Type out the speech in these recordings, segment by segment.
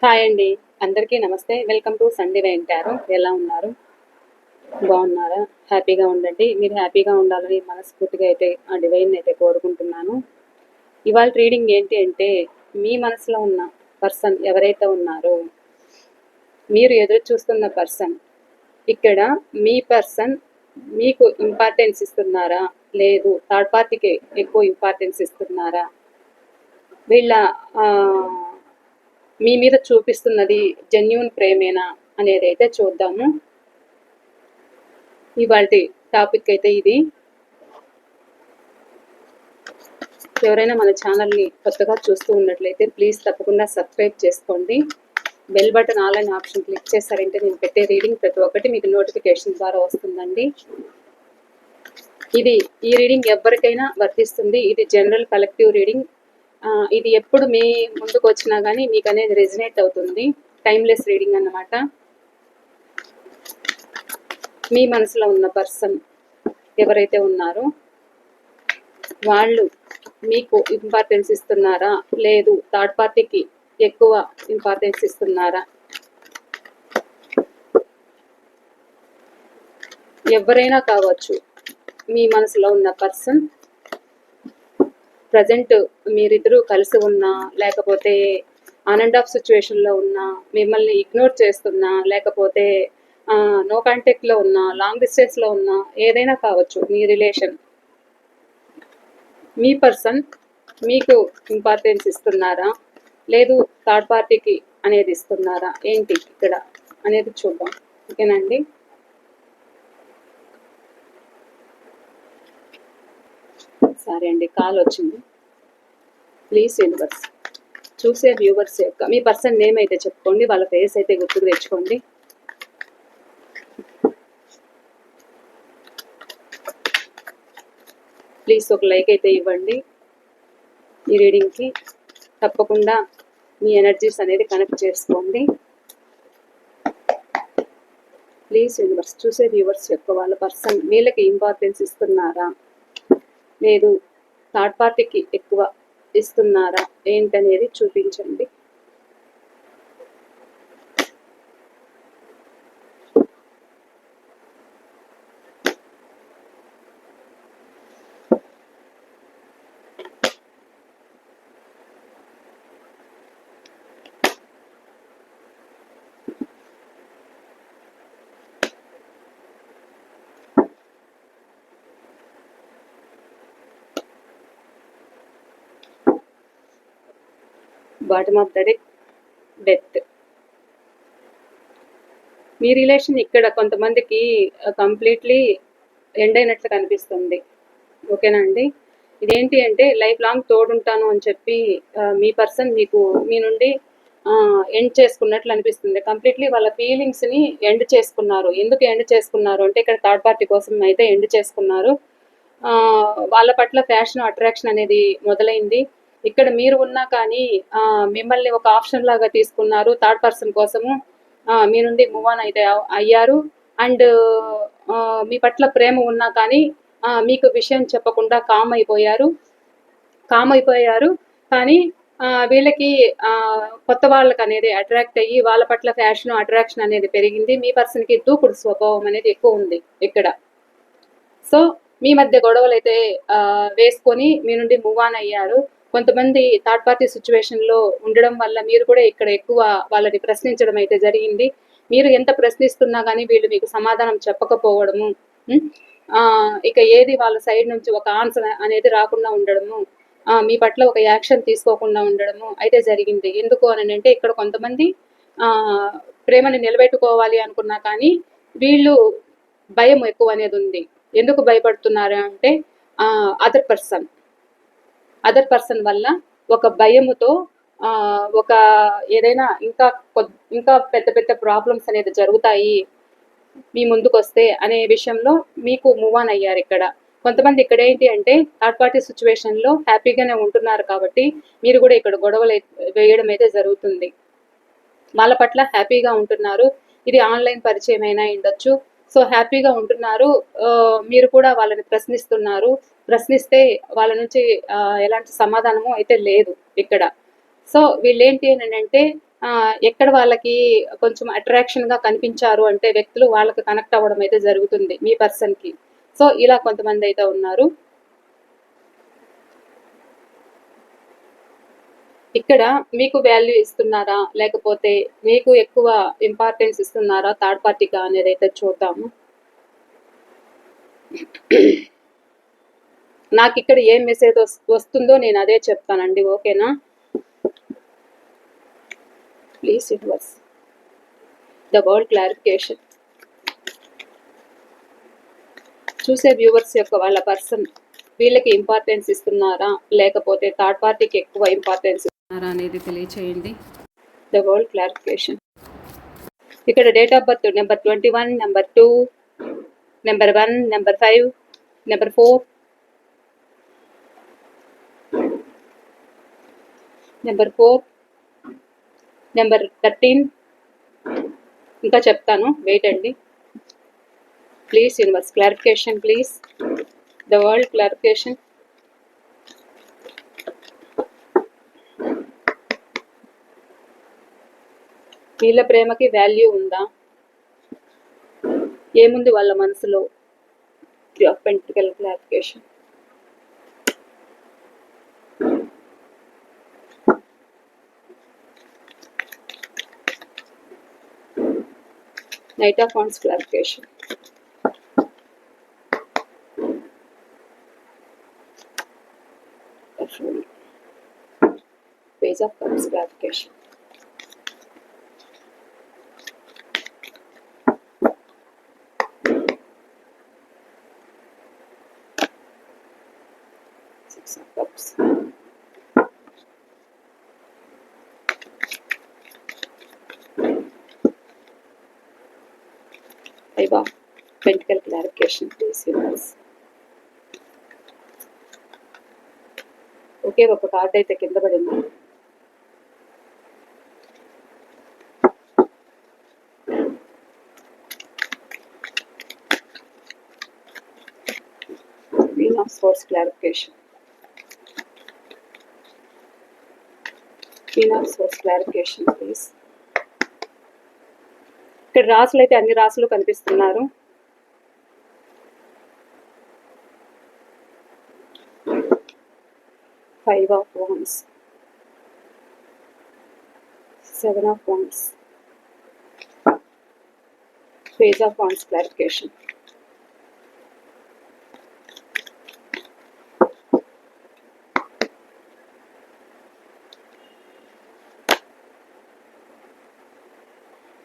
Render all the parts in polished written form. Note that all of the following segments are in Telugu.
హాయ్ అండి. అందరికీ నమస్తే. Welcome to Sunday wine tarot. ఎలా ఉన్నారు? బాగున్నారా? హ్యాపీగా ఉండండి. మీరు హ్యాపీగా ఉండాలని మనస్ఫూర్తిగా అయితే ఆ డివైన్ అయితే కోరుకుంటున్నాను. ఇవాళ రీడింగ్ ఏంటి అంటే, మీ మనసులో ఉన్న పర్సన్ ఎవరైతే ఉన్నారో, మీరు ఎదురు చూస్తున్న పర్సన్, ఇక్కడ మీ పర్సన్ మీకు ఇంపార్టెన్స్ ఇస్తున్నారా? లేదు థర్డ్ పార్టీకి ఎక్కువ ఇంపార్టెన్స్ ఇస్తున్నారా? వీళ్ళ మీ మీద చూపిస్తున్నది జెన్యూన్ ప్రేమేనా అనేది అయితే చూద్దాము. ఇవాళ టాపిక్ అయితే ఇది. ఎవరైనా మన ఛానల్ని కొత్తగా చూస్తూ ఉన్నట్లయితే ప్లీజ్ తప్పకుండా సబ్స్క్రైబ్ చేసుకోండి. బెల్ బటన్ ఆల్ అనే ఆప్షన్ క్లిక్ చేశారంటే నేను పెట్టే రీడింగ్ ప్రతి ఒక్కటి మీకు నోటిఫికేషన్ ద్వారా వస్తుందండి. ఈ రీడింగ్ ఎవరికైనా వర్తిస్తుంది. ఇది జనరల్ కలెక్టివ్ రీడింగ్. ఇది ఎప్పుడు మీ ముందుకు వచ్చినా కానీ మీకు అనేది రెజినేట్ అవుతుంది. టైమ్లెస్ రీడింగ్ అన్నమాట. మీ మనసులో ఉన్న పర్సన్ ఎవరైతే ఉన్నారో వాళ్ళు మీకు ఇంపార్టెన్స్ ఇస్తున్నారా? లేదు థర్డ్ పార్టీకి ఎక్కువ ఇంపార్టెన్స్ ఇస్తున్నారా? ఎవరైనా కావచ్చు. మీ మనసులో ఉన్న పర్సన్ ప్రజెంట్ మీరిద్దరూ కలిసి ఉన్నా, లేకపోతే ఆన్ అండ్ ఆఫ్ సిచ్యువేషన్లో ఉన్నా, మిమ్మల్ని ఇగ్నోర్ చేస్తున్నా, లేకపోతే నో కాంటాక్ట్లో ఉన్నా, లాంగ్ డిస్టెన్స్లో ఉన్నా, ఏదైనా కావచ్చు మీ రిలేషన్. మీ పర్సన్ మీకు ఇంపార్టెన్స్ ఇస్తున్నారా? లేదు థర్డ్ పార్టీకి అనేది ఇస్తున్నారా? ఏంటి ఇక్కడ అనేది చూద్దాం. ఓకేనండి. సరే అండి, కాల్ వచ్చింది. ప్లీజ్ యూనివర్స్ చూసే వ్యూవర్స్ యొక్క మీ పర్సన్ నేమ్ అయితే చెప్పుకోండి, వాళ్ళ ఫేస్ అయితే గుర్తుకు తెచ్చుకోండి. ప్లీజ్ ఒక లైక్ అయితే ఇవ్వండి. ఈ రీడింగ్కి తప్పకుండా మీ ఎనర్జీస్ అనేది కనెక్ట్ చేసుకోండి. ప్లీజ్ యూనివర్స్ చూసే వ్యూవర్స్ యొక్క వాళ్ళ పర్సన్ వీళ్ళకి ఇంపార్టెన్స్ ఇస్తున్నారా? లేదు థర్డ్ పార్టీకి ఎక్కువ ఇస్తున్నారా? ఏంటనేది చూపించండి. Bottom of the deck death. Me relation ఇక్కడ కొంతమందికి కంప్లీట్లీ ఎండ్ అయినట్లు కనిపిస్తుంది. ఓకేనా అండి. ఇదేంటి అంటే లైఫ్ లాంగ్ తోడుంటాను అని చెప్పి మీ పర్సన్ మీ నుండి ఎండ్ చేసుకున్నట్లు అనిపిస్తుంది. కంప్లీట్లీ వాళ్ళ ఫీలింగ్స్ని ఎండ్ చేసుకున్నారు. ఎందుకు ఎండ్ చేసుకున్నారు అంటే ఇక్కడ థర్డ్ పార్టీ కోసం అయితే ఎండ్ చేసుకున్నారు. వాళ్ళ పట్ల ఫ్యాషన్ అట్రాక్షన్ అనేది మొదలైంది. ఇక్కడ మీరు ఉన్నా కానీ మిమ్మల్ని ఒక ఆప్షన్ లాగా తీసుకున్నారు. థర్డ్ పర్సన్ కోసము మీ నుండి మూవ్ ఆన్ అయితే అయ్యారు. అండ్ మీ పట్ల ప్రేమ ఉన్నా కానీ మీకు విషయం చెప్పకుండా కామ్ అయిపోయారు. కానీ వీళ్ళకి కొత్త వాళ్ళకి అనేది అట్రాక్ట్ అయ్యి వాళ్ళ పట్ల ఫ్యాషన్ అట్రాక్షన్ అనేది పెరిగింది. మీ పర్సన్కి దూకుడు స్వభావం అనేది ఎక్కువ ఉంది ఇక్కడ. సో మీ మధ్య గొడవలు అయితే వేసుకొని మీ నుండి మూవ్ ఆన్ అయ్యారు. కొంతమంది థర్డ్ పార్టీ సిచ్యువేషన్లో ఉండడం వల్ల మీరు కూడా ఇక్కడ ఎక్కువ వాళ్ళని ప్రశ్నించడం అయితే జరిగింది. మీరు ఎంత ప్రశ్నిస్తున్నా కానీ వీళ్ళు మీకు సమాధానం చెప్పకపోవడము, ఇక ఏది వాళ్ళ సైడ్ నుంచి ఒక ఆన్సర్ అనేది రాకుండా ఉండడము, మీ పట్ల ఒక యాక్షన్ తీసుకోకుండా ఉండడము అయితే జరిగింది. ఎందుకు అని అంటే ఇక్కడ కొంతమంది ప్రేమని నిలబెట్టుకోవాలి అనుకున్నా కానీ వీళ్ళు భయం ఎక్కువ అనేది ఉంది. ఎందుకు భయపడుతున్నారు అంటే అదర్ పర్సన్ వల్ల ఒక భయముతో ఒక ఏదైనా ఇంకా పెద్ద పెద్ద ప్రాబ్లమ్స్ అనేది జరుగుతాయి మీ ముందుకు వస్తే అనే విషయంలో మీకు మూవ్ ఆన్ అయ్యారు. ఇక్కడ కొంతమంది ఇక్కడ ఏంటి అంటే థర్డ్ పార్టీ సిచ్యువేషన్లో హ్యాపీగానే ఉంటున్నారు కాబట్టి మీరు కూడా ఇక్కడ గొడవలు వేయడం అయితే జరుగుతుంది. వాళ్ళ పట్ల హ్యాపీగా ఉంటున్నారు. ఇది ఆన్లైన్ పరిచయం అయినా ఉండొచ్చు. సో హ్యాపీగా ఉంటున్నారు. మీరు కూడా వాళ్ళని ప్రశ్నిస్తే వాళ్ళ నుంచి ఎలాంటి సమాధానము అయితే లేదు ఇక్కడ. సో వీళ్ళేంటి అని అంటే ఎక్కడ వాళ్ళకి కొంచెం అట్రాక్షన్గా కనిపించారు అంటే వ్యక్తులు వాళ్ళకి కనెక్ట్ అవ్వడం అయితే జరుగుతుంది మీ పర్సన్కి. సో ఇలా కొంతమంది అయితే ఉన్నారు. ఇక్కడ మీకు వాల్యూ ఇస్తున్నారా, లేకపోతే మీకు ఎక్కువ ఇంపార్టెన్స్ ఇస్తున్నారా థర్డ్ పార్టీగా అనేది అయితే చూద్దాము. నాకు ఇక్కడ ఏం మెసేజ్ వస్తుందో నేను అదే చెప్తానండి, ఓకేనా? Please universe the word clarification. చూసే వ్యూవర్స్ యొక్క వాళ్ళ పర్సన్ వీళ్ళకి ఇంపార్టెన్స్ ఇస్తున్నారా, లేకపోతే థర్డ్ పార్టీకి ఎక్కువ ఇంపార్టెన్స్ ఇస్తున్నారా అనేది తెలియచేయండి. The word clarification. ఇక్కడ date of birth number 21, number 2, number 1, number 5, number 4, number 4, number 13. ఇంకా చెప్తాను, వెయిట్ అండి. Please universe clarification, please the world clarification. వీళ్ళ ప్రేమకి వాల్యూ ఉందా? ఏముంది వాళ్ళ మనసులో? Three of pentacle clarification. Knight of Wands clarification. Page of Cups clarification. Six of Cups. Five of Pentacle clarification, please, universe. Okay, ఒక కార్డ్ అయితే కింద పడింది. Queen of Swords clarification. Queen of Swords clarification, please. ఇక్కడ రాసులు అయితే అన్ని రాసులు కనిపిస్తున్నారు. Five of Wands, Seven of Wands, Page of Wands clarification.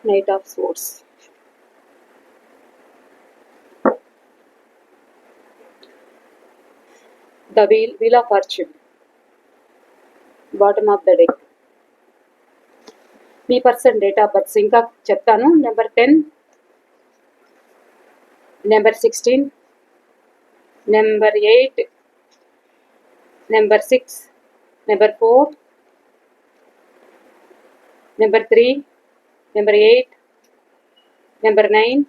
Knight of Swords. The Wheel of Fortune. Bottom of the deck. Me person date of birth ఇంకా చెప్తాను. Number 10, number 16, number 8, number 6, number 4, number 3, number 8, number 9,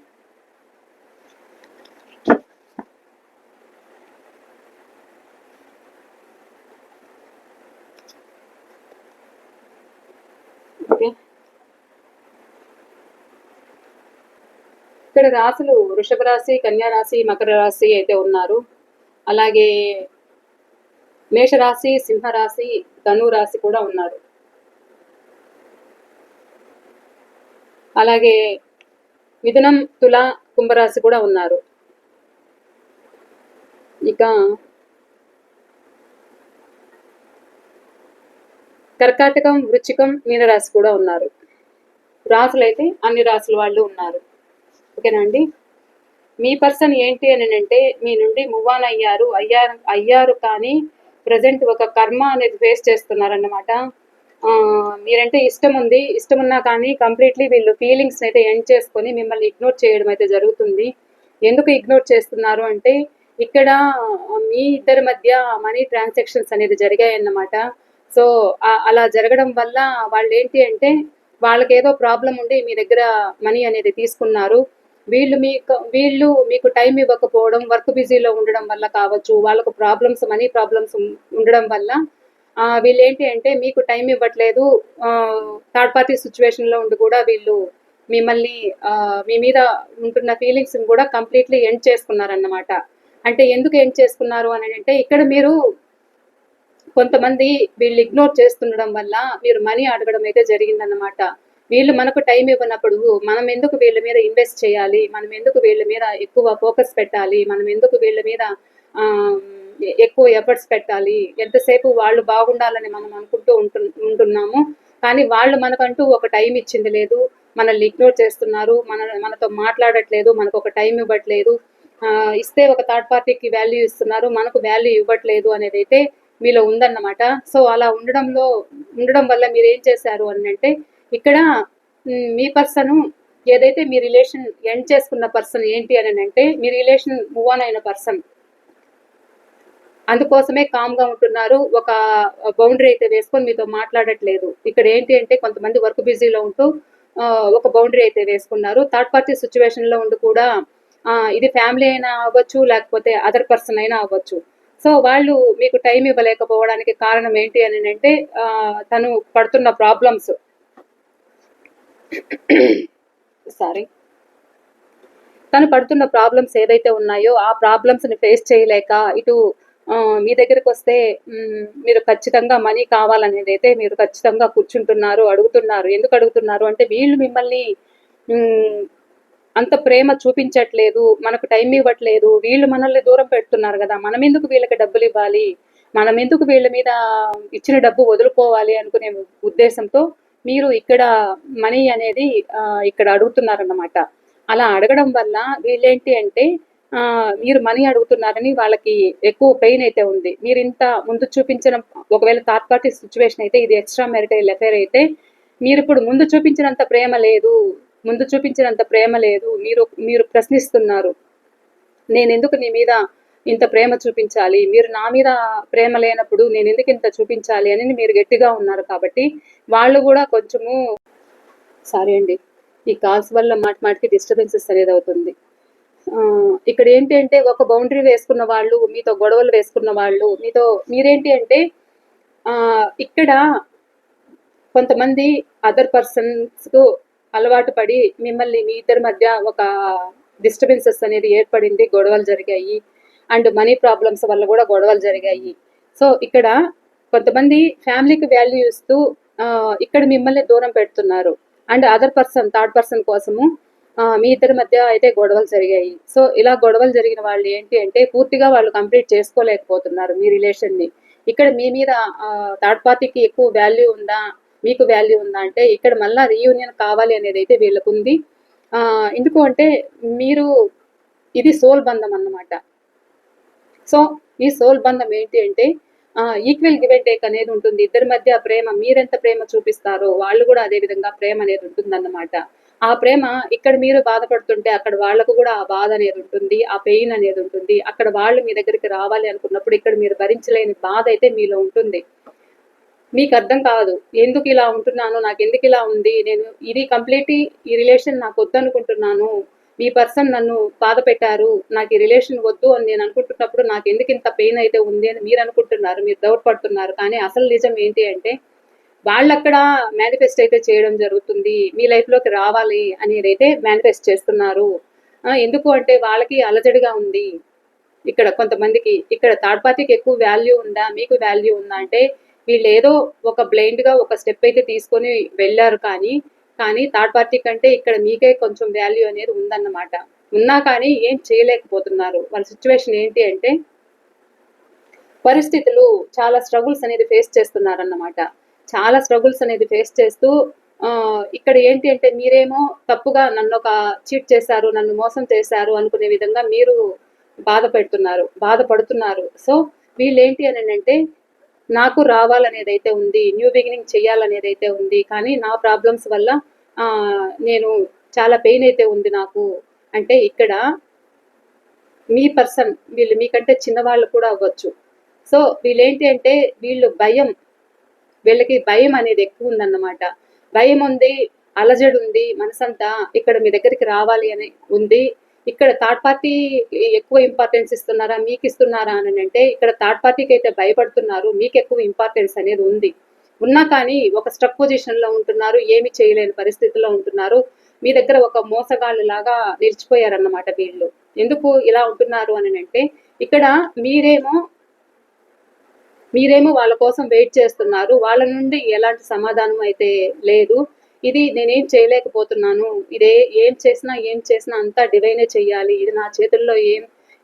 okay. ఇక్కడ రాశులు వృషభ రాశి, కన్యా రాశి, మకర రాశి అయితే ఉన్నారు. అలాగే మేషరాశి, సింహరాశి, ధను రాశి కూడా ఉన్నారు. అలాగే మిథునం, తుల, కుంభరాశి కూడా ఉన్నారు. ఇక కర్కాటకం, వృచ్చికం, మీనరాశి కూడా ఉన్నారు. రాశులు అయితే అన్ని రాశుల వాళ్ళు ఉన్నారు. ఓకేనా అండి? మీ పర్సన్ ఏంటి అని అంటే మీ నుండి మూవ్ ఆన్ అయ్యారు కానీ ప్రజెంట్ ఒక కర్మ అనేది ఫేస్ చేస్తున్నారన్నమాట. మీరంటే ఇష్టం ఉన్నా కానీ కంప్లీట్లీ వీళ్ళు ఫీలింగ్స్ అయితే ఎండ్ చేసుకొని మిమ్మల్ని ఇగ్నోర్ చేయడం అయితే జరుగుతుంది. ఎందుకు ఇగ్నోర్ చేస్తున్నారు అంటే ఇక్కడ మీ ఇద్దరి మధ్య మనీ ట్రాన్సాక్షన్స్ అనేది జరిగాయన్నమాట. సో అలా జరగడం వల్ల వాళ్ళు ఏంటి అంటే వాళ్ళకి ఏదో ప్రాబ్లం ఉండి మీ దగ్గర మనీ అనేది తీసుకున్నారు. వీళ్ళు మీకు టైం ఇవ్వకపోవడం, వర్క్ బిజీలో ఉండడం వల్ల కావచ్చు, వాళ్ళకు మనీ ప్రాబ్లమ్స్ ఉండడం వల్ల వీళ్ళు ఏంటి అంటే మీకు టైం ఇవ్వట్లేదు. థర్డ్ పార్టీ సిచ్యువేషన్లో ఉండి కూడా వీళ్ళు మిమ్మల్ని మీ మీద ఉంటున్న ఫీలింగ్స్ని కూడా కంప్లీట్లీ ఎండ్ చేసుకున్నారన్నమాట. అంటే ఎందుకు ఎండ్ చేసుకున్నారు అని అంటే ఇక్కడ మీరు కొంతమంది వీళ్ళు ఇగ్నోర్ చేస్తుండడం వల్ల మీరు మనీ అడగడం అయితే జరిగిందన్నమాట. వీళ్ళు మనకు టైం ఇవ్వనప్పుడు మనం ఎందుకు వీళ్ళ మీద ఇన్వెస్ట్ చేయాలి, మనం ఎందుకు వీళ్ళ మీద ఎక్కువ ఫోకస్ పెట్టాలి, మనం ఎందుకు వీళ్ళ మీద ఎక్కువ ఎఫర్ట్స్ పెట్టాలి, ఎంతసేపు వాళ్ళు బాగుండాలని మనం అనుకుంటూ ఉంటున్నాము. కానీ వాళ్ళు మనకంటూ ఒక టైం ఇచ్చింది లేదు, మనల్ని ఇగ్నోర్ చేస్తున్నారు, మనతో మాట్లాడట్లేదు, మనకు ఒక టైం ఇవ్వట్లేదు. ఇస్తే ఒక థర్డ్ పార్టీకి వాల్యూ ఇస్తున్నారు, మనకు వాల్యూ ఇవ్వట్లేదు అనేది అయితే మీలో ఉందన్నమాట. సో అలా ఉండడం వల్ల మీరు ఏం చేశారు అని అంటే ఇక్కడ మీ పర్సన్ ఏదైతే మీ రిలేషన్ ఎండ్ చేసుకున్న పర్సన్ ఏంటి అని అంటే మీ రిలేషన్ మూవ్ ఆన్ అయిన పర్సన్, అందుకోసమే కామ్గా ఉంటున్నారు. ఒక బౌండరీ అయితే వేసుకొని మీతో మాట్లాడట్లేదు. ఇక్కడ ఏంటి అంటే కొంతమంది వర్క్ బిజీలో ఉంటూ ఒక బౌండరీ అయితే వేసుకున్నారు. థర్డ్ పార్టీ సిచ్యువేషన్లో ఉండి కూడా ఇది ఫ్యామిలీ అయినా అవ్వచ్చు, లేకపోతే అదర్ పర్సన్ అయినా అవ్వచ్చు. సో వాళ్ళు మీకు టైం ఇవ్వలేకపోవడానికి కారణం ఏంటి అని అంటే తను పడుతున్న ప్రాబ్లమ్స్ సారీ తను పడుతున్న ప్రాబ్లమ్స్ ఏదైతే ఉన్నాయో ఆ ప్రాబ్లమ్స్ని ఫేస్ చేయలేక ఇటు మీ దగ్గరికి వస్తే మీరు ఖచ్చితంగా మనీ కావాలనేది అయితే మీరు ఖచ్చితంగా కూర్చుంటున్నారు, అడుగుతున్నారు. ఎందుకు అడుగుతున్నారు అంటే వీళ్ళు మిమ్మల్ని అంత ప్రేమ చూపించట్లేదు, మనకు టైం ఇవ్వట్లేదు, వీళ్ళు మనల్ని దూరం పెడుతున్నారు కదా, మనం ఎందుకు వీళ్ళకి డబ్బులు ఇవ్వాలి, మనం ఎందుకు వీళ్ళ మీద ఇచ్చిన డబ్బు వదులుకోవాలి అనుకునే ఉద్దేశంతో మీరు ఇక్కడ మనీ అనేది ఇక్కడ అడుగుతున్నారన్నమాట. అలా అడగడం వల్ల వీళ్ళేంటి అంటే మీరు మనీ అడుగుతున్నారని వాళ్ళకి ఎక్కువ పెయిన్ అయితే ఉంది. మీరు ఇంత ముందు చూపించిన ఒకవేళ థర్డ్ పార్టీ సిచ్యువేషన్ అయితే ఇది ఎక్స్ట్రా మ్యారిటల్ అఫైర్ అయితే మీరు ఇప్పుడు ముందు చూపించినంత ప్రేమ లేదు, మీరు ప్రశ్నిస్తున్నారు. నేను ఎందుకు నీ మీద ఇంత ప్రేమ చూపించాలి, మీరు నా మీద ప్రేమ లేనప్పుడు నేను ఎందుకు ఇంత చూపించాలి అని మీరు గట్టిగా ఉన్నారు. కాబట్టి వాళ్ళు కూడా కొంచెము సారీ అండి, ఈ కాల్స్ వల్ల మాటికి డిస్టర్బెన్సెస్ అనేది అవుతుంది. ఇక్కడ ఏంటి అంటే ఒక బౌండరీ వేసుకున్న వాళ్ళు, మీతో గొడవలు వేసుకున్న వాళ్ళు, మీరేంటి అంటే ఇక్కడ కొంతమంది అదర్ పర్సన్స్కు అలవాటు పడి మిమ్మల్ని మీ ఇద్దరి మధ్య ఒక డిస్టర్బెన్సెస్ అనేది ఏర్పడింది, గొడవలు జరిగాయి. అండ్ మనీ ప్రాబ్లమ్స్ వల్ల కూడా గొడవలు జరిగాయి. సో ఇక్కడ కొంతమంది ఫ్యామిలీకి వాల్యూ ఇస్తూ ఇక్కడ మిమ్మల్ని దూరం పెడుతున్నారు. And other person third person కోసము మీ ఇద్దరి మధ్య అయితే గొడవలు జరిగాయి. సో ఇలా గొడవలు జరిగిన వాళ్ళు ఏంటి అంటే పూర్తిగా వాళ్ళు కంప్లీట్ చేసుకోలేకపోతున్నారు మీ రిలేషన్ని. ఇక్కడ మీ మీద థర్డ్ పార్టీకి ఎక్కువ వాల్యూ ఉందా, మీకు వాల్యూ ఉందా అంటే ఇక్కడ మళ్ళీ రీయూనియన్ కావాలి అనేది అయితే వీళ్ళకు ఉంది. ఎందుకు అంటే మీరు ఇది సోల్ బంధం అన్నమాట. సో ఈ సోల్ బంధం ఏంటి అంటే ఈక్వల్ గివ్ అండ్ టేక్ అనేది ఉంటుంది ఇద్దరి మధ్య. ప్రేమ మీరెంత ప్రేమ చూపిస్తారో వాళ్ళు కూడా అదే విధంగా ప్రేమ అనేది ఉంటుందన్నమాట. ఆ ప్రేమ ఇక్కడ మీరు బాధపడుతుంటే అక్కడ వాళ్ళకు కూడా ఆ బాధ అనేది ఉంటుంది, ఆ పెయిన్ అనేది ఉంటుంది. అక్కడ వాళ్ళు మీ దగ్గరికి రావాలి అనుకున్నప్పుడు ఇక్కడ మీరు భరించలేని బాధ అయితే మీలో ఉంటుంది. మీకు అర్థం కాదు, ఎందుకు ఇలా ఉంటున్నాను, నాకు ఎందుకు ఇలా ఉంది, నేను ఇది కంప్లీట్ ఈ రిలేషన్ నాకు వద్దు అనుకుంటున్నాను, మీ పర్సన్ నన్ను బాధ పెట్టారు, నాకు ఈ రిలేషన్ వద్దు అని నేను అనుకుంటున్నప్పుడు నాకు ఎందుకు ఇంత పెయిన్ అయితే ఉంది అని మీరు అనుకుంటున్నారు, మీరు డౌట్ పడుతున్నారు. కానీ అసలు నిజం ఏంటి అంటే వాళ్ళు అక్కడ మేనిఫెస్ట్ అయితే చేయడం జరుగుతుంది, మీ లైఫ్లోకి రావాలి అనేది అయితే మేనిఫెస్ట్ చేస్తున్నారు. ఎందుకు అంటే వాళ్ళకి అలజడిగా ఉంది. ఇక్కడ కొంతమందికి ఇక్కడ థర్డ్ పార్టీకి ఎక్కువ వాల్యూ ఉందా, మీకు వాల్యూ ఉందా అంటే వీళ్ళు ఏదో ఒక బ్లైండ్గా ఒక స్టెప్ అయితే తీసుకొని వెళ్ళారు. కానీ థర్డ్ పార్టీ కంటే ఇక్కడ మీకే కొంచెం వాల్యూ అనేది ఉందన్నమాట. ఉన్నా కానీ ఏం చేయలేకపోతున్నారు. వాళ్ళ సిచ్యువేషన్ ఏంటి అంటే పరిస్థితులు చాలా స్ట్రగుల్స్ అనేది ఫేస్ చేస్తున్నారన్నమాట. చాలా స్ట్రగుల్స్ అనేది ఫేస్ చేస్తూ ఇక్కడ ఏంటి అంటే మీరేమో తప్పుగా నన్ను ఒక చీట్ చేశారు, నన్ను మోసం చేశారు అనుకునే విధంగా మీరు బాధపడుతున్నారు. సో వీళ్ళు ఏంటి అని అంటే నాకు రావాలనేది అయితే ఉంది, న్యూ బిగినింగ్ చేయాలనేది అయితే ఉంది. కానీ నా ప్రాబ్లమ్స్ వల్ల నేను చాలా పెయిన్ అయితే ఉంది నాకు అంటే ఇక్కడ మీ పర్సన్ వీళ్ళు మీకంటే చిన్నవాళ్ళు కూడా అవ్వచ్చు. సో వీళ్ళేంటి అంటే వీళ్ళకి భయం అనేది ఎక్కువ ఉందన్నమాట. భయం ఉంది, అలజడి ఉంది, మనసంతా ఇక్కడ మీ దగ్గరికి రావాలి అని ఉంది. ఇక్కడ థర్డ్ పార్టీ ఎక్కువ ఇంపార్టెన్స్ ఇస్తున్నారా, మీకు ఇస్తున్నారా అని అంటే ఇక్కడ థర్డ్ పార్టీకి అయితే భయపడుతున్నారు, మీకు ఎక్కువ ఇంపార్టెన్స్ అనేది ఉంది. ఉన్నా కానీ ఒక స్ట్రక్ పొజిషన్లో ఉంటున్నారు, ఏమి చేయలేని పరిస్థితిలో ఉంటున్నారు. మీ దగ్గర ఒక మోసగాళ్ళు లాగా నిలిచిపోయారన్నమాట వీళ్ళు. ఎందుకు ఇలా ఉంటున్నారు అని అంటే ఇక్కడ మీరేమో వాళ్ళ కోసం వెయిట్ చేస్తున్నారు, వాళ్ళ నుండి ఎలాంటి సమాధానం అయితే లేదు. ఇది నేనేం చేయలేకపోతున్నాను, ఏం చేసినా అంతా డివైనే చెయ్యాలి, ఇది నా చేతుల్లో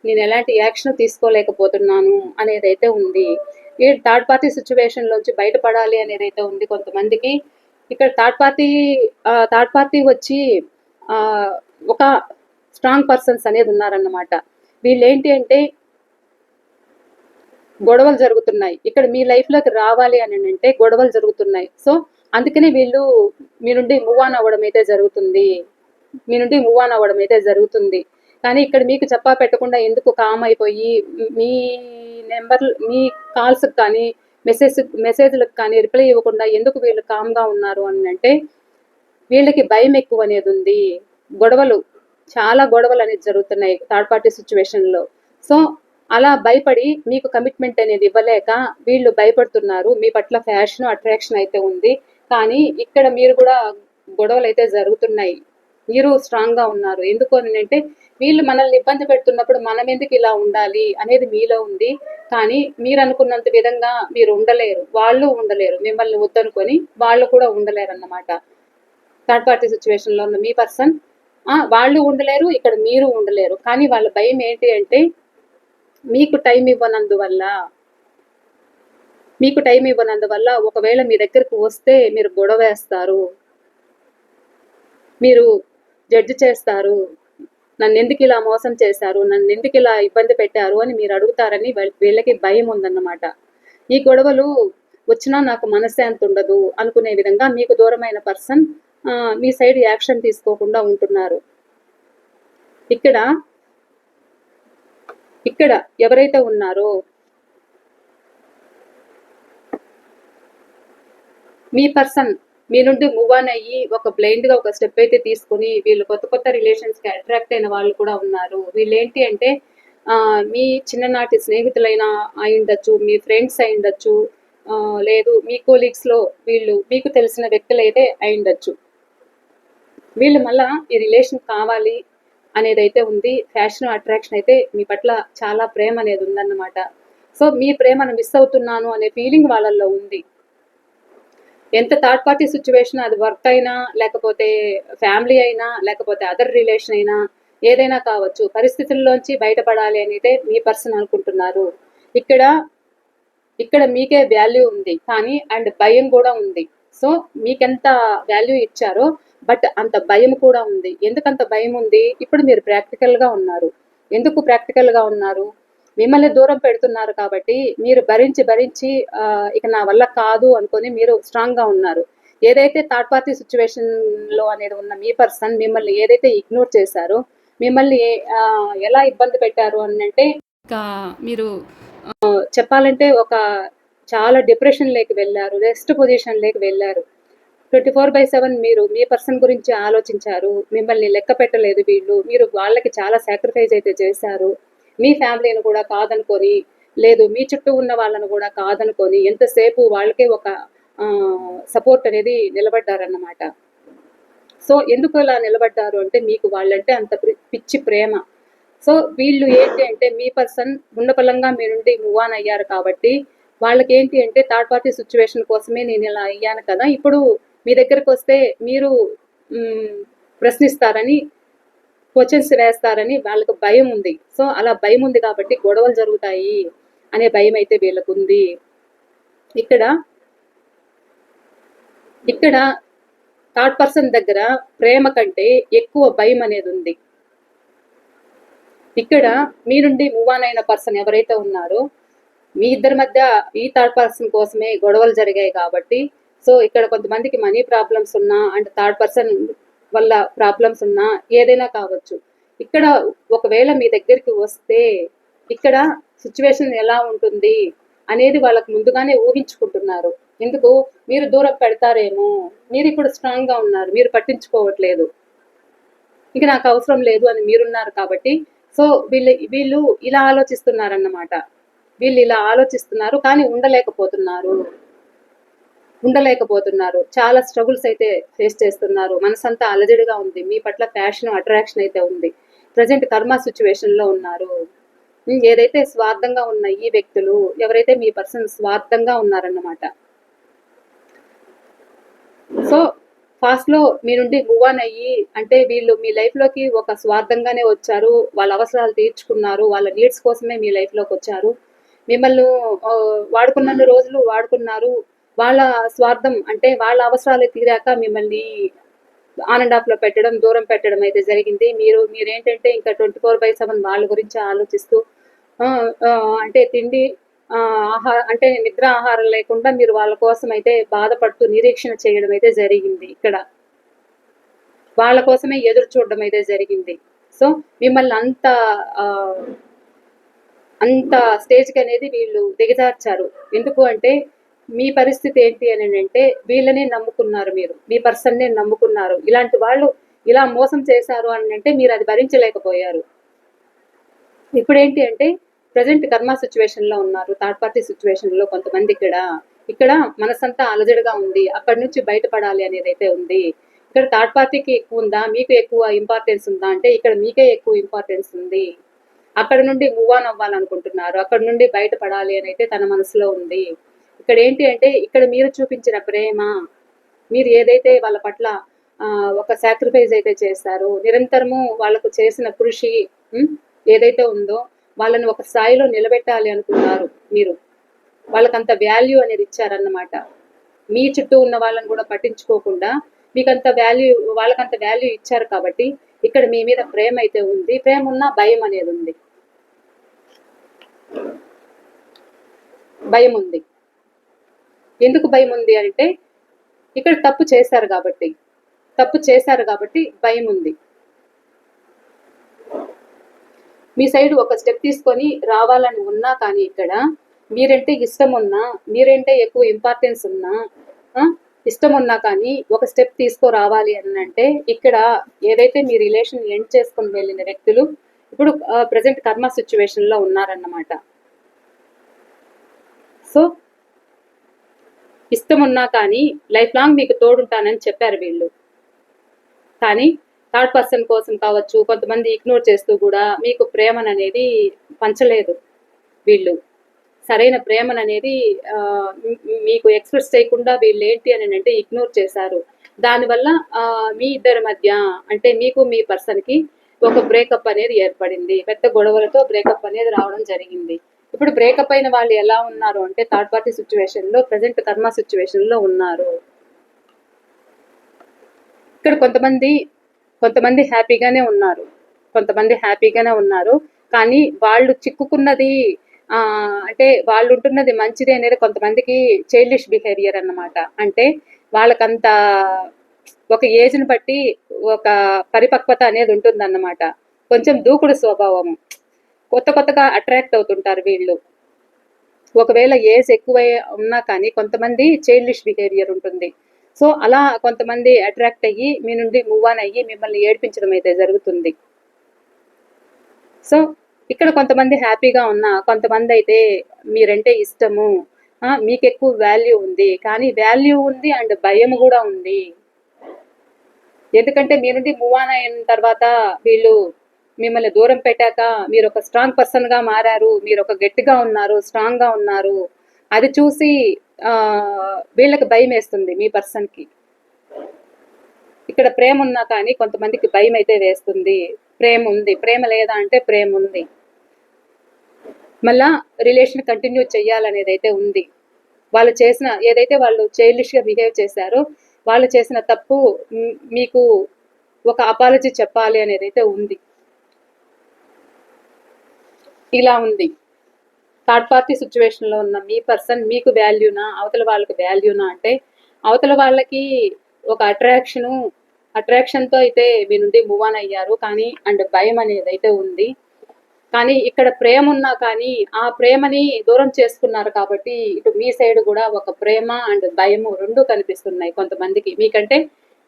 నేను ఎలాంటి యాక్షన్ తీసుకోలేకపోతున్నాను అనేదైతే ఉంది. ఈ థర్డ్ పార్టీ సిచ్యువేషన్లోంచి బయటపడాలి అనేదైతే ఉంది కొంతమందికి. ఇక్కడ థర్డ్ పార్టీ వచ్చి ఒక స్ట్రాంగ్ పర్సన్స్ అనేది ఉన్నారన్నమాట. వీళ్ళేంటి అంటే గొడవలు జరుగుతున్నాయి, ఇక్కడ మీ లైఫ్లోకి రావాలి అని అంటే గొడవలు జరుగుతున్నాయి. సో అందుకనే వీళ్ళు మీ నుండి మూవ్ ఆన్ అవ్వడం అయితే జరుగుతుంది. కానీ ఇక్కడ మీకు చెప్పా పెట్టకుండా ఎందుకు కామ్ అయిపోయి మీ మీ కాల్స్కి కానీ మెసేజ్లకు కానీ రిప్లై ఇవ్వకుండా ఎందుకు వీళ్ళు కామ్గా ఉన్నారు అని అంటే వీళ్ళకి భయం ఎక్కువ అనేది ఉంది. చాలా గొడవలు అనేది జరుగుతున్నాయి థర్డ్ పార్టీ సిచ్యువేషన్లో. సో అలా భయపడి మీకు కమిట్మెంట్ అనేది ఇవ్వలేక వీళ్ళు భయపడుతున్నారు. మీ పట్ల ఫ్యాషన్ అట్రాక్షన్ అయితే ఉంది, కానీ ఇక్కడ మీరు కూడా గొడవలు అయితే జరుగుతున్నాయి. మీరు స్ట్రాంగ్గా ఉన్నారు. ఎందుకు అని అంటే వీళ్ళు మనల్ని ఇబ్బంది పెడుతున్నప్పుడు మనం ఎందుకు ఇలా ఉండాలి అనేది మీలో ఉంది. కానీ మీరు అనుకున్నంత విధంగా మీరు ఉండలేరు, వాళ్ళు ఉండలేరు. మిమ్మల్ని వద్దనుకొని వాళ్ళు కూడా ఉండలేరు అన్నమాట. థర్డ్ పార్టీ సిచ్యువేషన్లో ఉన్న మీ పర్సన్ వాళ్ళు ఉండలేరు, ఇక్కడ మీరు ఉండలేరు. కానీ వాళ్ళ భయం ఏంటి అంటే మీకు టైం ఇవ్వనందువల్ల ఒకవేళ మీ దగ్గరకు వస్తే మీరు గొడవ వేస్తారు, మీరు జడ్జి చేస్తారు, నన్ను ఎందుకు ఇలా మోసం చేశారు, నన్ను ఎందుకు ఇలా ఇబ్బంది పెట్టారు అని మీరు అడుగుతారని వీళ్ళకి భయం ఉందన్నమాట. ఈ గొడవలు వచ్చినా నాకు మనశ్శాంతి ఉండదు అనుకునే విధంగా మీకు దూరమైన పర్సన్ మీ సైడ్ యాక్షన్ తీసుకోకుండా ఉంటున్నారు. ఇక్కడ ఎవరైతే ఉన్నారో మీ పర్సన్ మీ నుండి మూవ్ ఆన్ అయ్యి ఒక బ్లైండ్గా ఒక స్టెప్ అయితే తీసుకుని వీళ్ళు కొత్త రిలేషన్స్కి అట్రాక్ట్ అయిన వాళ్ళు కూడా ఉన్నారు. వీళ్ళు ఏంటి అంటే మీ చిన్ననాటి స్నేహితులైనా అయి ఉండొచ్చు, మీ ఫ్రెండ్స్ అయి ఉండొచ్చు, లేదు మీ కోలీగ్స్లో వీళ్ళు మీకు తెలిసిన వ్యక్తులు అయితే అయి ఉండొచ్చు. వీళ్ళు మళ్ళా ఈ రిలేషన్ కావాలి అనేది అయితే ఉంది. ఫ్యాషన్ అట్రాక్షన్ అయితే మీ పట్ల చాలా ప్రేమ అనేది ఉందన్నమాట. సో మీ ప్రేమను మిస్ అవుతున్నాను అనే ఫీలింగ్ వాళ్ళల్లో ఉంది. ఎంత థర్డ్ పార్టీ సిచ్యువేషన్, అది వర్క్ అయినా లేకపోతే ఫ్యామిలీ అయినా లేకపోతే అదర్ రిలేషన్ అయినా ఏదైనా కావచ్చు, పరిస్థితుల్లోంచి బయటపడాలి అనేది మీ పర్సన్ అనుకుంటున్నారు. ఇక్కడ మీకే వాల్యూ ఉంది, కానీ అండ్ భయం కూడా ఉంది. సో మీకెంత వాల్యూ ఇచ్చారో బట్ అంత భయం కూడా ఉంది. ఎందుకంత భయం ఉంది? ఇప్పుడు మీరు ప్రాక్టికల్గా ఉన్నారు. ఎందుకు ప్రాక్టికల్గా ఉన్నారు? మిమ్మల్ని దూరం పెడుతున్నారు కాబట్టి మీరు భరించి ఇక నా వల్ల కాదు అనుకొని మీరు స్ట్రాంగ్గా ఉన్నారు. ఏదైతే థర్డ్ పార్టీ సిచ్యువేషన్లో అనేది ఉన్న మీ పర్సన్ మిమ్మల్ని ఏదైతే ఇగ్నోర్ చేశారో, మిమ్మల్ని ఎలా ఇబ్బంది పెట్టారు అని అంటే ఇంకా మీరు చెప్పాలంటే ఒక చాలా డిప్రెషన్లోకి వెళ్ళారు, రెస్ట్ పొజిషన్లోకి వెళ్ళారు. 24/7 మీరు మీ పర్సన్ గురించి ఆలోచించారు, మిమ్మల్ని లెక్క పెట్టలేదు వీళ్ళు. మీరు వాళ్ళకి చాలా సాక్రిఫైస్ అయితే చేశారు. మీ ఫ్యామిలీని కూడా కాదనుకొని, లేదు మీ చుట్టూ ఉన్న వాళ్ళను కూడా కాదనుకొని ఎంతసేపు వాళ్ళకే ఒక సపోర్ట్ అనేది నిలబడ్డారన్నమాట. సో ఎందుకు ఇలా నిలబడ్డారు అంటే మీకు వాళ్ళంటే అంత పిచ్చి ప్రేమ. సో వీళ్ళు ఏంటి అంటే మీ పర్సన్ ఉన్నపలంగా మీ నుండి మూవ్ ఆన్ అయ్యారు కాబట్టి వాళ్ళకి ఏంటి అంటే థర్డ్ పార్టీ సిచ్యువేషన్ కోసమే నేను ఇలా అయ్యాను కదా, ఇప్పుడు మీ దగ్గరకు వస్తే మీరు ప్రశ్నిస్తారని, క్వశ్చన్స్ వేస్తారని వాళ్ళకు భయం ఉంది. సో అలా భయం ఉంది కాబట్టి గొడవలు జరుగుతాయి అనే భయం అయితే వీళ్ళకు ఉంది. ఇక్కడ థర్డ్ పర్సన్ దగ్గర ప్రేమ కంటే ఎక్కువ భయం అనేది ఉంది. ఇక్కడ మీ నుండి మూవ్ ఆన్ అయిన పర్సన్ ఎవరైతే ఉన్నారో మీ ఇద్దరి మధ్య ఈ థర్డ్ పర్సన్ కోసమే గొడవలు జరిగాయి కాబట్టి, సో ఇక్కడ కొంతమందికి మనీ ప్రాబ్లమ్స్ ఉన్నా అండ్ థర్డ్ పర్సన్ వల్ల ప్రాబ్లమ్స్ ఉన్నా ఏదైనా కావచ్చు. ఇక్కడ ఒకవేళ మీ దగ్గరికి వస్తే ఇక్కడ సిచ్యువేషన్ ఎలా ఉంటుంది అనేది వాళ్ళకు ముందుగానే ఊహించుకుంటున్నారు. ఎందుకు? మీరు దూరం పెడతారేమో, మీరు ఇప్పుడు స్ట్రాంగ్గా ఉన్నారు, మీరు పట్టించుకోవట్లేదు. ఇంక నాకు అవసరం లేదు అని మీరున్నారు కాబట్టి, సో వీళ్ళు ఇలా ఆలోచిస్తున్నారన్నమాట. వీళ్ళు ఇలా ఆలోచిస్తున్నారు కానీ ఉండలేకపోతున్నారు. చాలా స్ట్రగుల్స్ అయితే ఫేస్ చేస్తున్నారు. మనసంతా అలజడిగా ఉంది. మీ పట్ల ప్యాషన్, అట్రాక్షన్ అయితే ఉంది. ప్రజెంట్ కర్మ సిచ్యువేషన్‌లో ఉన్నారు. ఏదైతే స్వార్థంగా ఉన్న ఈ వ్యక్తులు, ఎవరైతే మీ పర్సన్ స్వార్థంగా ఉన్నారన్నమాట. సో ఫాస్ట్‌లో మీ నుండి మూవ్ ఆన్ అయ్యి, అంటే వీళ్ళు మీ లైఫ్‌లోకి ఒక స్వార్థంగానే వచ్చారు. వాళ్ళ అవసరాలు తీర్చుకున్నారు. వాళ్ళ నీడ్స్ కోసమే మీ లైఫ్‌లోకి వచ్చారు. మిమ్మల్ని వాడుకున్నన్ని రోజులు వాడుకున్నారు. వాళ్ళ స్వార్థం అంటే వాళ్ళ అవసరాలు తీరాక మిమ్మల్ని ఆన్ అండ్ ఆఫ్‌లో పెట్టడం, దూరం పెట్టడం అయితే జరిగింది. మీరేంటంటే ఇంకా 24/7 వాళ్ళ గురించి ఆలోచిస్తూ అంటే తిండి అంటే నిద్ర ఆహారం లేకుండా మీరు వాళ్ళ కోసం అయితే బాధపడుతూ నిరీక్షణ చేయడం అయితే జరిగింది ఇక్కడ. వాళ్ళ కోసమే ఎదురు చూడడం అయితే జరిగింది. సో మిమ్మల్ని అంత స్టేజ్‌కి అనేది వీళ్ళు దిగజార్చారు. ఎందుకు అంటే మీ పరిస్థితి ఏంటి అని అంటే వీళ్ళనే నమ్ముకున్నారు మీరు. మీ పర్సన్‌నే నమ్ముకున్నారు. ఇలాంటి వాళ్ళు ఇలా మోసం చేశారు అని అంటే మీరు అది భరించలేకపోయారు. ఇప్పుడేంటి అంటే ప్రజెంట్ కర్మ సిచ్యువేషన్‌లో ఉన్నారు. థర్డ్ పార్టీ సిచ్యువేషన్‌లో కొంతమంది ఇక్కడ మనసంతా అలజడిగా ఉంది. అక్కడి నుంచి బయటపడాలి అనేదైతే ఉంది. ఇక్కడ థర్డ్ పార్టీకి ఎక్కువ ఉందా? మీకు ఎక్కువ ఇంపార్టెన్స్ ఉందా? అంటే ఇక్కడ మీకే ఎక్కువ ఇంపార్టెన్స్ ఉంది. అక్కడ నుండి మూవ్ ఆన్ అవ్వాలనుకుంటున్నారు. అక్కడ నుండి బయటపడాలి అని అయితే తన మనసులో ఉంది. ఇక్కడ ఏంటి అంటే ఇక్కడ మీరు చూపించిన ప్రేమ, మీరు ఏదైతే వాళ్ళ పట్ల ఒక సాక్రిఫైస్ అయితే చేశారో, నిరంతరము వాళ్ళకు చేసిన కృషి ఏదైతే ఉందో వాళ్ళని ఒక స్థాయిలో నిలబెట్టాలి అనుకున్నారు మీరు. వాళ్ళకంత వాల్యూ అనేది ఇచ్చారన్నమాట. మీ చుట్టూ ఉన్న వాళ్ళని కూడా పట్టించుకోకుండా మీకంత వాల్యూ వాళ్ళకంత వాల్యూ ఇచ్చారు కాబట్టి ఇక్కడ మీ మీద ప్రేమ అయితే ఉంది. ప్రేమ ఉన్నా భయం అనేది ఉంది. భయం ఉంది. ఎందుకు భయం ఉంది అంటే ఇక్కడ తప్పు చేశారు కాబట్టి భయం ఉంది. మీ సైడ్ ఒక స్టెప్ తీసుకొని రావాలని ఉన్నా కానీ ఇక్కడ మీరంటే ఇష్టం ఉన్నా, మీరంటే ఎక్కువ ఇంపార్టెన్స్ ఉన్నా, ఇష్టం ఉన్నా కానీ ఒక స్టెప్ తీసుకురావాలి అని అంటే ఇక్కడ ఏదైతే మీ రిలేషన్ ఎండ్ చేసుకొని వెళ్ళిన వ్యక్తులు ఇప్పుడు ప్రజెంట్ కర్మ సిచ్యువేషన్లో ఉన్నారన్నమాట. సో ఇష్టం ఉన్నా కానీ లైఫ్ లాంగ్ మీకు తోడుంటానని చెప్పారు వీళ్ళు. కానీ థర్డ్ పర్సన్ కోసం కావచ్చు, కొంతమంది ఇగ్నోర్ చేస్తూ కూడా మీకు ప్రేమననేది పంచలేదు వీళ్ళు. సరైన ప్రేమననేది మీకు ఎక్స్ప్రెస్ చేయకుండా వీళ్ళు ఏంటి అని అంటే ఇగ్నోర్ చేశారు. దానివల్ల మీ ఇద్దరి మధ్య అంటే మీకు మీ పర్సన్కి ఒక బ్రేకప్ అనేది ఏర్పడింది. పెద్ద గొడవలతో బ్రేకప్ అనేది రావడం జరిగింది. ఇప్పుడు బ్రేకప్ అయిన వాళ్ళు ఎలా ఉన్నారు అంటే థర్డ్ పార్టీ సిచ్యువేషన్లో ప్రజెంట్ కర్మ సిచ్యువేషన్లో ఉన్నారు. ఇక్కడ కొంతమంది హ్యాపీగానే ఉన్నారు. కానీ వాళ్ళు చిక్కుకున్నది అంటే వాళ్ళు ఉంటున్నది మంచిది అనేది కొంతమందికి చైల్డిష్ బిహేవియర్ అన్నమాట. అంటే వాళ్ళకంత ఒక ఏజ్ని బట్టి ఒక పరిపక్వత అనేది ఉంటుందన్నమాట. కొంచెం దూకుడు స్వభావము. కొత్తగా అట్రాక్ట్ అవుతుంటారు వీళ్ళు. ఒకవేళ ఏజ్ ఎక్కువ ఉన్నా కానీ కొంతమంది చైల్డిష్ బిహేవియర్ ఉంటుంది. సో అలా కొంతమంది అట్రాక్ట్ అయ్యి మీ నుండి మూవ్ ఆన్ అయ్యి మిమ్మల్ని ఏడిపించడం అయితే జరుగుతుంది. సో ఇక్కడ కొంతమంది హ్యాపీగా ఉన్నా, కొంతమంది అయితే మీరంటే ఇష్టము, మీకు ఎక్కువ వాల్యూ ఉంది. కానీ వాల్యూ ఉంది అండ్ భయం కూడా ఉంది. ఎందుకంటే మీ నుండి మూవ్ ఆన్ అయిన తర్వాత వీళ్ళు మిమ్మల్ని దూరం పెట్టాక మీరు ఒక స్ట్రాంగ్ పర్సన్గా మారారు. మీరు ఒక గట్టిగా ఉన్నారు, స్ట్రాంగ్గా ఉన్నారు. అది చూసి వీళ్ళకి భయం వేస్తుంది మీ పర్సన్కి. ఇక్కడ ప్రేమ ఉన్నా కానీ కొంతమందికి భయం అయితే వేస్తుంది. ప్రేమ ఉంది, ప్రేమ లేదా అంటే ప్రేమ ఉంది. మళ్ళా రిలేషన్ కంటిన్యూ చెయ్యాలనేది అయితే ఉంది. వాళ్ళు చేసిన ఏదైతే వాళ్ళు చైల్డిష్గా బిహేవ్ చేశారో వాళ్ళు చేసిన తప్పు మీకు ఒక అపాలజీ చెప్పాలి అనేది అయితే ఉంది. ఇలా ఉంది. థర్డ్ పార్టీ సిచ్యువేషన్లో ఉన్న మీ పర్సన్ మీకు వాల్యూనా, అవతల వాళ్ళకి వాల్యూనా అంటే అవతల వాళ్ళకి ఒక అట్రాక్షన్తో అయితే మీ నుండి మూవ్ ఆన్ అయ్యారు. కానీ అండ్ భయం అనేది అయితే ఉంది. కానీ ఇక్కడ ప్రేమ ఉన్నా కానీ ఆ ప్రేమని దూరం చేసుకున్నారు కాబట్టి ఇటు మీ సైడ్ కూడా ఒక ప్రేమ అండ్ భయము రెండు కనిపిస్తున్నాయి కొంతమందికి. మీకంటే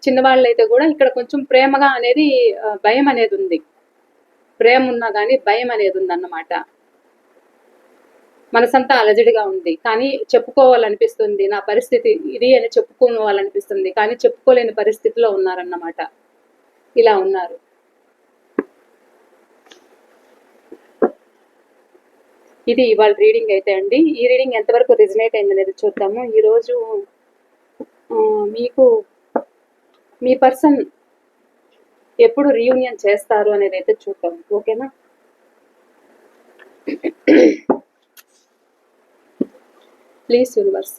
చిన్నవాళ్ళైతే కూడా ఇక్కడ కొంచెం ప్రేమగా అనేది భయం అనేది ఉంది. ప్రేమ ఉన్నా కానీ భయం అనేది ఉందన్నమాట. మనసంతా అలజడిగా ఉంది, కానీ చెప్పుకోవాలనిపిస్తుంది, నా పరిస్థితి ఇది అని చెప్పుకోవాలనిపిస్తుంది, కానీ చెప్పుకోలేని పరిస్థితిలో ఉన్నారన్నమాట. ఇలా ఉన్నారు. ఇది ఇవాళ రీడింగ్ అయితే అండి. ఈ రీడింగ్ ఎంతవరకు రిజనేట్ అయింది అనేది చూద్దాము. ఈరోజు మీకు మీ పర్సన్ ఎప్పుడు రీయూనియన్ చేస్తారు అనేది అయితే చూద్దాం. ఓకేనా? ప్లీజ్ యూనివర్స్,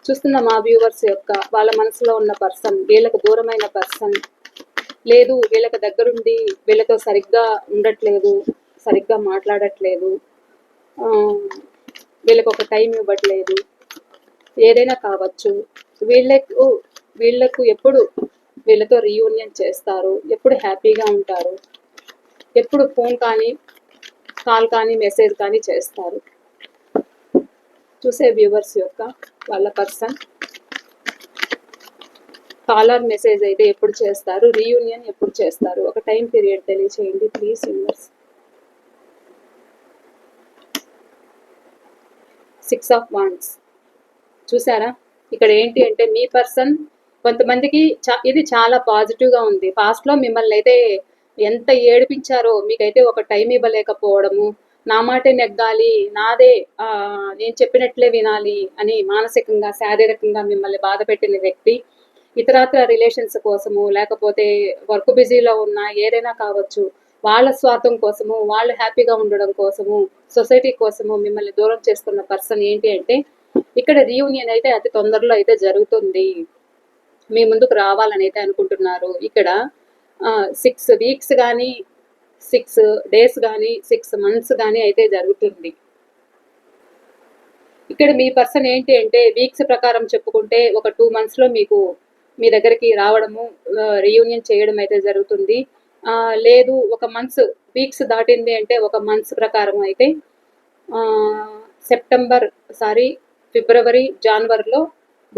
చూస్తున్న మా వ్యూవర్స్ యొక్క వాళ్ళ మనసులో ఉన్న పర్సన్, వీళ్ళకు దూరమైన పర్సన్, లేదు వీళ్ళకి దగ్గరుండి వీళ్ళతో సరిగ్గా ఉండట్లేదు, సరిగ్గా మాట్లాడట్లేదు, వీళ్ళకి ఒక టైం ఇవ్వట్లేదు, ఏదైనా కావచ్చు. వీళ్ళకు ఎప్పుడు వీళ్ళతో రీయూనియన్ చేస్తారు, ఎప్పుడు హ్యాపీగా ఉంటారు, ఎప్పుడు ఫోన్ కానీ కాల్ కానీ మెసేజ్ కానీ చేస్తారు. చూసే వ్యూవర్స్ యొక్క వాళ్ళ పర్సన్ కాల్ ఆర్ మెసేజ్ అయితే ఎప్పుడు చేస్తారు, రీయూనియన్ ఎప్పుడు చేస్తారు, ఒక టైం పీరియడ్ తెలియచేయండి ప్లీజ్ యూనివర్స్. 6 ఆఫ్ వాండ్స్ చూసారా? ఇక్కడ ఏంటి అంటే మీ పర్సన్ కొంతమందికి ఇది చాలా పాజిటివ్గా ఉంది. పాస్ట్లో మిమ్మల్ని అయితే ఎంత ఏడిపించారో, మీకైతే ఒక టైం ఇవ్వలేకపోవడము, నా మాటే నెగ్గాలి, నాదే నేను చెప్పినట్లే వినాలి అని మానసికంగా శారీరకంగా మిమ్మల్ని బాధ పెట్టిన వ్యక్తి ఇతరాత్ర రిలేషన్స్ కోసము, లేకపోతే వర్క్ బిజీలో ఉన్న ఏదైనా కావచ్చు, వాళ్ళ స్వార్థం కోసము, వాళ్ళు హ్యాపీగా ఉండడం కోసము, సొసైటీ కోసము మిమ్మల్ని దూరం చేస్తున్న పర్సన్ ఏంటి అంటే ఇక్కడ రీయూనియన్ అయితే అతి తొందరలో అయితే జరుగుతుంది. మీ ముందుకు రావాలని అయితే అనుకుంటున్నారు. ఇక్కడ 6 వీక్స్ కానీ 6 డేస్ కానీ 6 మంత్స్ కానీ అయితే జరుగుతుంది. ఇక్కడ మీ పర్సన్ ఏంటి అంటే వీక్స్ ప్రకారం చెప్పుకుంటే ఒక 2 మంత్స్లో మీకు మీ దగ్గరికి రావడము, రీయూనియన్ చేయడం అయితే జరుగుతుంది. లేదు ఒక వీక్స్ దాటింది అంటే ఒక మంత్స్ ప్రకారం అయితే ఫిబ్రవరి జనవరిలో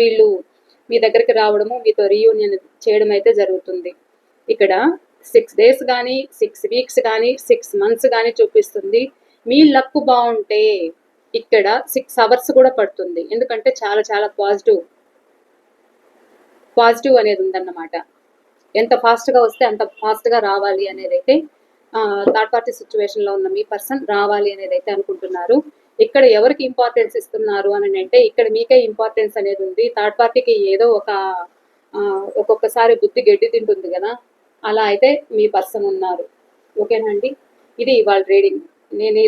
వీళ్ళు మీ దగ్గరికి రావడము, మీతో రీయూనియన్ చేయడం అయితే జరుగుతుంది. ఇక్కడ 6 డేస్ కానీ 6 వీక్స్ కానీ 6 మంత్స్ కానీ చూపిస్తుంది. మీ లక్ బాగుంటే ఇక్కడ 6 అవర్స్ కూడా పడుతుంది, ఎందుకంటే చాలా చాలా పాజిటివ్ అనేది ఉందన్నమాట. ఎంత ఫాస్ట్గా వస్తే అంత ఫాస్ట్గా రావాలి అనేది అయితే థర్డ్ పార్టీ సిచ్యువేషన్లో ఉన్న మీ పర్సన్ రావాలి అనేది అయితే అనుకుంటున్నారు. ఇక్కడ ఎవరికి ఇంపార్టెన్స్ ఇస్తున్నారు అని అంటే ఇక్కడ మీకే ఇంపార్టెన్స్ అనేది ఉంది. థర్డ్ పార్టీకి ఏదో ఒక్కొక్కసారి బుద్ధి గడ్డి తింటుంది కదా, అలా అయితే మీ పర్సన్ ఉన్నారు. ఓకేనా అండి? ఇది ఇవాళ రీడింగ్. నేను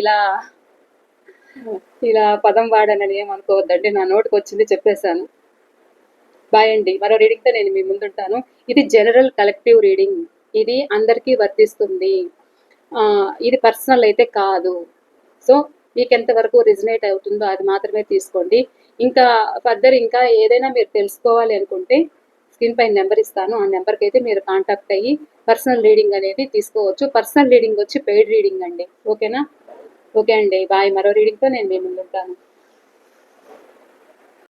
ఇలా పదం వాడానని ఏమనుకోవద్దండి, నా నోటికి వచ్చింది చెప్పేశాను. బాయ్ అండి. మరో రీడింగ్తో నేను మీ ముందుంటాను. ఇది జనరల్ కలెక్టివ్ రీడింగ్, ఇది అందరికీ వర్తిస్తుంది, ఇది పర్సనల్ అయితే కాదు. సో మీకు ఎంతవరకు రిజనేట్ అవుతుందో అది మాత్రమే తీసుకోండి. ఇంకా ఫర్దర్ ఇంకా ఏదైనా మీరు తెలుసుకోవాలి అనుకుంటే స్క్రీన్ పైన నెంబర్ ఇస్తాను, ఆ నెంబర్కి అయితే మీరు కాంటాక్ట్ అయ్యి పర్సనల్ రీడింగ్ అనేది తీసుకోవచ్చు. పర్సనల్ రీడింగ్ వచ్చి పెయిడ్ రీడింగ్ అండి. ఓకేనా? ఓకే అండి. బాయ్. మరో రీడింగ్తో నేను మీ ముందుంటాను.